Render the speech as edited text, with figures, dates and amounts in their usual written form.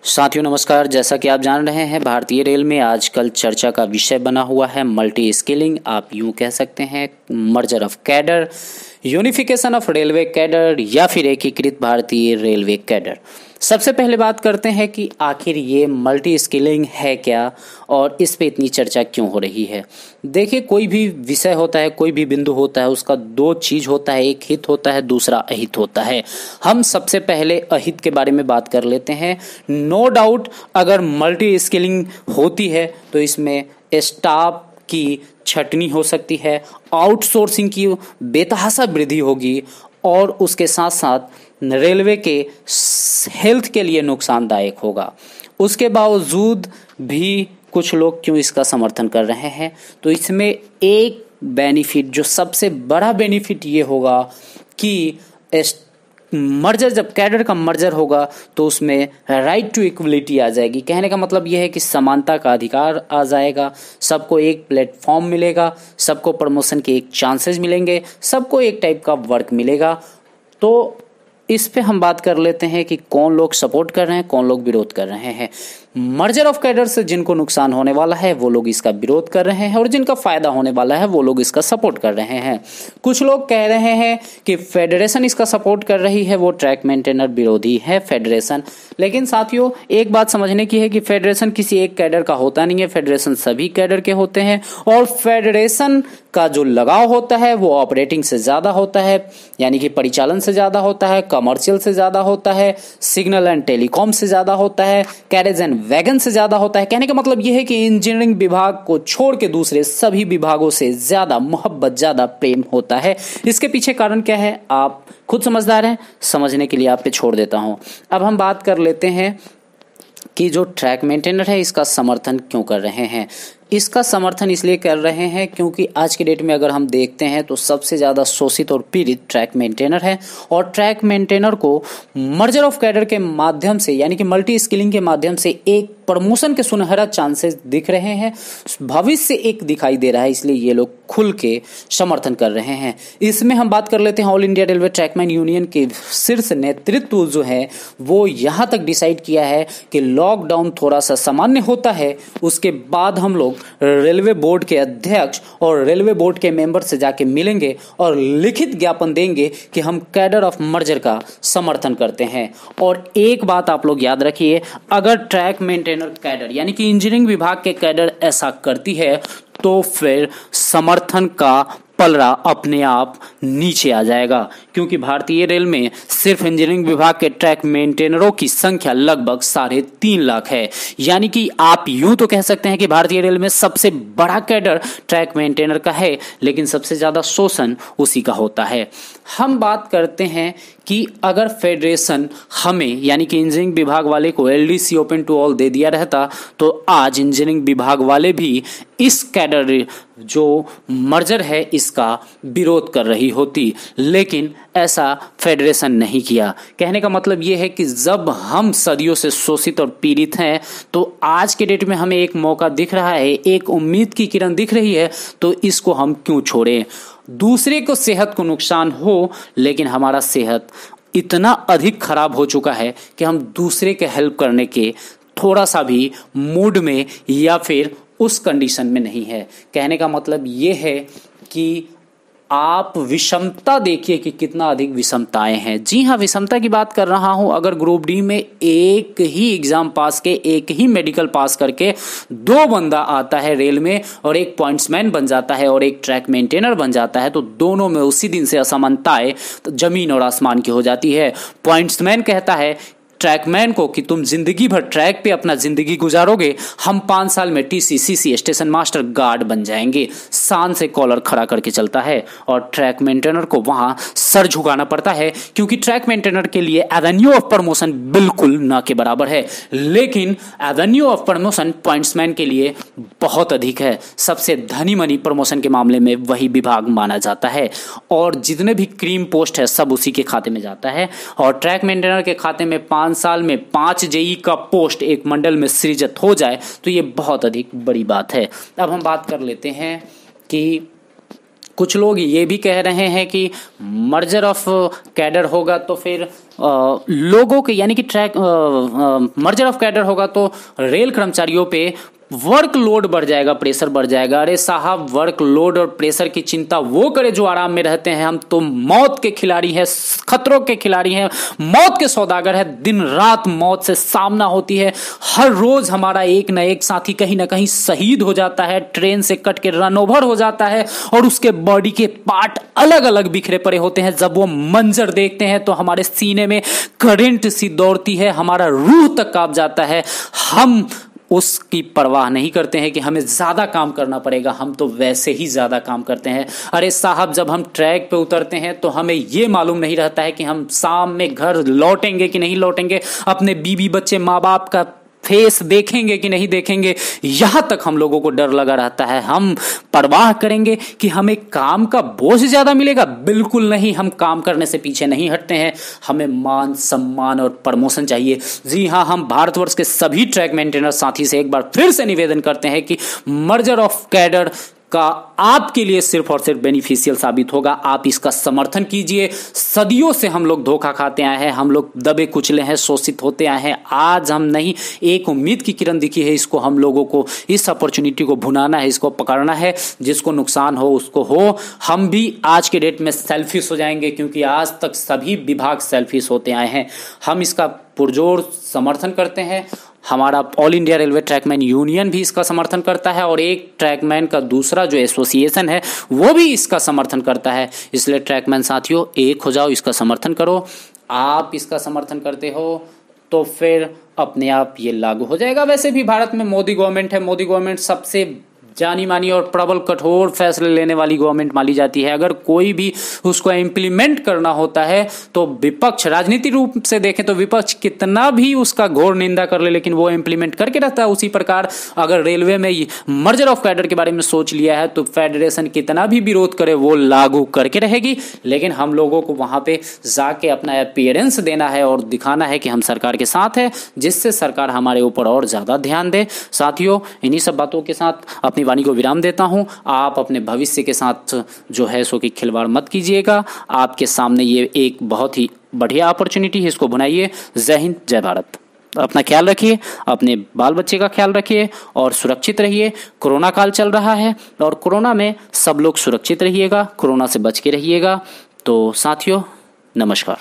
साथियों नमस्कार। जैसा कि आप जान रहे हैं, भारतीय रेल में आजकल चर्चा का विषय बना हुआ है मल्टी स्किलिंग। आप यूं कह सकते हैं merger of cadre, unification of railway cadre या फिर एकीकृत भारतीय रेलवे कैडर। सबसे पहले बात करते हैं कि आखिर ये मल्टी स्किलिंग है क्या और इस पे इतनी चर्चा क्यों हो रही है। देखिए, कोई भी विषय होता है, कोई भी बिंदु होता है, उसका दो चीज होता है, एक हित होता है, दूसरा अहित होता है। हम सबसे पहले अहित के बारे में बात कर लेते हैं। नो डाउट अगर मल्टी स्किलिंग होती है तो इसमें स्टाफ की छटनी हो सकती है, आउटसोर्सिंग की बेतहाशा वृद्धि होगी और उसके साथ साथ रेलवे के हेल्थ के लिए नुकसानदायक होगा। उसके बावजूद भी कुछ लोग क्यों इसका समर्थन कर रहे हैं, तो इसमें एक बेनिफिट, जो सबसे बड़ा बेनिफिट ये होगा कि मर्जर, जब कैडर का मर्जर होगा तो उसमें राइट टू इक्वलिटी आ जाएगी। कहने का मतलब यह है कि समानता का अधिकार आ जाएगा, सबको एक प्लेटफॉर्म मिलेगा, सबको प्रमोशन के एक चांसेस मिलेंगे, सबको एक टाइप का वर्क मिलेगा। तो इस पे हम बात कर लेते हैं कि कौन लोग सपोर्ट कर रहे हैं, कौन लोग विरोध कर रहे हैं। मर्जर ऑफ कैडर से जिनको नुकसान होने वाला है वो लोग इसका विरोध कर रहे हैं और जिनका फायदा होने वाला है वो लोग इसका सपोर्ट कर रहे हैं। कुछ लोग कह रहे हैं कि फेडरेशन इसका सपोर्ट कर रही है, वो ट्रैक मेंटेनर विरोधी है फेडरेशन। लेकिन साथियों, एक बात समझने की है कि फेडरेशन किसी एक कैडर का होता नहीं है, फेडरेशन सभी कैडर के होते हैं और फेडरेशन का जो लगाव होता है वो ऑपरेटिंग से ज्यादा होता है, यानी कि परिचालन से ज्यादा होता है, कमर्शियल से ज्यादा होता है, सिग्नल एंड टेलीकॉम से ज्यादा होता है, कैरेज एंड वैगन से ज्यादा होता है। कहने का मतलब यह है कि इंजीनियरिंग विभाग को छोड़ के दूसरे सभी विभागों से ज्यादा मोहब्बत, ज्यादा प्रेम होता है। इसके पीछे कारण क्या है आप खुद समझदार हैं, समझने के लिए आप पे छोड़ देता हूं। अब हम बात कर लेते हैं कि जो ट्रैक मेंटेनर है इसका समर्थन क्यों कर रहे हैं। इसका समर्थन इसलिए कर रहे हैं क्योंकि आज के डेट में अगर हम देखते हैं तो सबसे ज्यादा शोषित और पीड़ित ट्रैक मेंटेनर है और ट्रैक मेंटेनर को मर्जर ऑफ कैडर के माध्यम से, यानी कि मल्टी स्किलिंग के माध्यम से एक प्रमोशन के सुनहरा चांसेस दिख रहे हैं, भविष्य एक दिखाई दे रहा है, इसलिए ये लोग खुल के समर्थन कर रहे हैं। इसमें हम बात कर लेते हैं all India railway trackman union के शीर्ष नेतृत्व जो है वो यहां तक डिसाइड किया है कि लॉकडाउन थोड़ा सा सामान्य होता है, उसके बाद हम लोग रेलवे बोर्ड के अध्यक्ष और रेलवे बोर्ड के मेंबर से जाके मिलेंगे और लिखित ज्ञापन देंगे कि हम कैडर ऑफ मर्जर का समर्थन करते हैं। और एक बात आप लोग याद रखिए, अगर ट्रैक मेंटेनर कैडर यानी कि इंजीनियरिंग विभाग के कैडर ऐसा करती है तो फिर समर्थन का पलड़ा अपने आप नीचे आ जाएगा, क्योंकि भारतीय रेल में सिर्फ इंजीनियरिंग विभाग के ट्रैक मेंटेनरों की संख्या लगभग 3.5 लाख है। यानी कि आप यूं तो कह सकते हैं कि भारतीय रेल में सबसे बड़ा कैडर ट्रैक मेंटेनर का है, लेकिन सबसे ज्यादा शोषण उसी का होता है। हम बात करते हैं कि अगर फेडरेशन हमें, यानी कि इंजीनियरिंग विभाग वाले को एलडीसी ओपन टू ऑल दे दिया रहता तो आज इंजीनियरिंग विभाग वाले भी इस कैडर जो मर्जर है इसका विरोध कर रही होती, लेकिन ऐसा फेडरेशन नहीं किया। कहने का मतलब यह है कि जब हम सदियों से शोषित और पीड़ित हैं तो आज के डेट में हमें एक मौका दिख रहा है, एक उम्मीद की किरण दिख रही है, तो इसको हम क्यों छोड़ें। दूसरे को सेहत को नुकसान हो, लेकिन हमारा सेहत इतना अधिक खराब हो चुका है कि हम दूसरे के हेल्प करने के थोड़ा सा भी मूड में या फिर उस कंडीशन में नहीं है। कहने का मतलब ये है कि आप विषमता देखिए कि कितना अधिक विषमताएं हैं। जी हाँ, विषमता की बात कर रहा हूं। अगर ग्रुप डी में एक ही एग्जाम पास के, एक ही मेडिकल पास करके 2 बंदा आता है रेल में और एक पॉइंट्समैन बन जाता है और एक ट्रैक मेंटेनर बन जाता है, तो दोनों में उसी दिन से असमानताएं तो जमीन और आसमान की हो जाती है। पॉइंट्समैन कहता है ट्रैकमैन को कि तुम जिंदगी भर ट्रैक पे अपना जिंदगी गुजारोगे, हम 5 साल में टीसीसीसी स्टेशन मास्टर गार्ड बन जाएंगे। शान से कॉलर खड़ा करके चलता है और ट्रैक मेंटेनर को वहां सर झुकाना पड़ता है, क्योंकि ट्रैक मेंटेनर के लिए एवेन्यू ऑफ प्रमोशन बिल्कुल ना के बराबर है, लेकिन एवेन्यू ऑफ प्रमोशन पॉइंट्समैन के लिए बहुत अधिक है। सबसे धनी मनी प्रमोशन के मामले में वही विभाग माना जाता है और जितने भी क्रीम पोस्ट है सब उसी के खाते में जाता है। और ट्रैक मेंटेनर के खाते में 5 साल में 5 जेई का पोस्ट एक मंडल में सृजित हो जाए तो ये बहुत अधिक बड़ी बात है। अब हम बात कर लेते हैं कि कुछ लोग ये भी कह रहे हैं कि मर्जर ऑफ कैडर होगा तो फिर लोगों के यानी कि मर्जर ऑफ कैडर होगा तो रेल कर्मचारियों पे वर्कलोड बढ़ जाएगा, प्रेशर बढ़ जाएगा। अरे साहब, वर्कलोड और प्रेशर की चिंता वो करे जो आराम में रहते हैं। हम तो मौत के खिलाड़ी हैं, खतरों के खिलाड़ी हैं, मौत के सौदागर हैं। दिन रात मौत से सामना होती है। हर रोज हमारा एक न एक साथी कहीं ना कहीं शहीद हो जाता है, ट्रेन से कट के रन ओवर हो जाता है और उसके बॉडी के पार्ट अलग अलग बिखरे पड़े होते हैं। जब वो मंजर देखते हैं तो हमारे सीने में करंट सी दौड़ती है, हमारा रूह तक कांप जाता है। हम उसकी परवाह नहीं करते हैं कि हमें ज्यादा काम करना पड़ेगा, हम तो वैसे ही ज्यादा काम करते हैं। अरे साहब, जब हम ट्रैक पे उतरते हैं तो हमें यह मालूम नहीं रहता है कि हम शाम में घर लौटेंगे कि नहीं लौटेंगे, अपने बीवी बच्चे माँ बाप का फेस देखेंगे कि नहीं देखेंगे, यहां तक हम लोगों को डर लगा रहता है। हम परवाह करेंगे कि हमें काम का बोझ ज्यादा मिलेगा? बिल्कुल नहीं। हम काम करने से पीछे नहीं हटते हैं। हमें मान सम्मान और प्रमोशन चाहिए। जी हां, हम भारतवर्ष के सभी ट्रैक मेंटेनर साथी से एक बार फिर से निवेदन करते हैं कि मर्जर ऑफ कैडर का आपके लिए सिर्फ और सिर्फ बेनिफिशियल साबित होगा। आप इसका समर्थन कीजिए। सदियों से हम लोग धोखा खाते आए हैं, हम लोग दबे कुचले हैं, शोषित होते आए हैं। आज हम नहीं, एक उम्मीद की किरण दिखी है। इसको हम लोगों को, इस अपॉर्चुनिटी को भुनाना है, इसको पकड़ना है। जिसको नुकसान हो उसको हो। हम भी आज के डेट में सेल्फिश हो जाएंगे, क्योंकि आज तक सभी विभाग सेल्फिश होते आए हैं। हम इसका पुरजोर समर्थन करते हैं। हमारा all India railway trackman union भी इसका समर्थन करता है और एक ट्रैकमैन का दूसरा जो एसोसिएशन है वो भी इसका समर्थन करता है। इसलिए ट्रैकमैन साथियों, एक हो जाओ, इसका समर्थन करो। आप इसका समर्थन करते हो तो फिर अपने आप ये लागू हो जाएगा। वैसे भी भारत में मोदी गवर्नमेंट है। मोदी गवर्नमेंट सबसे जानी मानी और प्रबल कठोर फैसले लेने वाली गवर्नमेंट मानी जाती है। अगर कोई भी उसको इम्प्लीमेंट करना होता है तो विपक्ष, राजनीतिक रूप से देखें तो विपक्ष कितना भी उसका घोर निंदा कर ले, लेकिन वो इम्प्लीमेंट करके रहता है। उसी प्रकार अगर रेलवे में मर्जर ऑफ कैडर के बारे में सोच लिया है तो फेडरेशन कितना भी विरोध करे वो लागू करके रहेगी। लेकिन हम लोगों को वहां पे जाके अपना अपीयरेंस देना है और दिखाना है कि हम सरकार के साथ है, जिससे सरकार हमारे ऊपर और ज्यादा ध्यान दे। साथियों, इन्हीं सब बातों के साथ अपनी वाणी को विराम देता हूं। आप अपने भविष्य के साथ जो है सो कि खिलवाड़ मत कीजिएगा। आपके सामने ये एक बहुत ही बढ़िया अपॉर्चुनिटी है, इसको बनाइए। जय हिंद, जय भारत। अपना ख्याल रखिए, अपने बाल बच्चे का ख्याल रखिए और सुरक्षित रहिए। कोरोना काल चल रहा है और कोरोना में सब लोग सुरक्षित रहिएगा, कोरोना से बच के रहिएगा। तो साथियों, नमस्कार।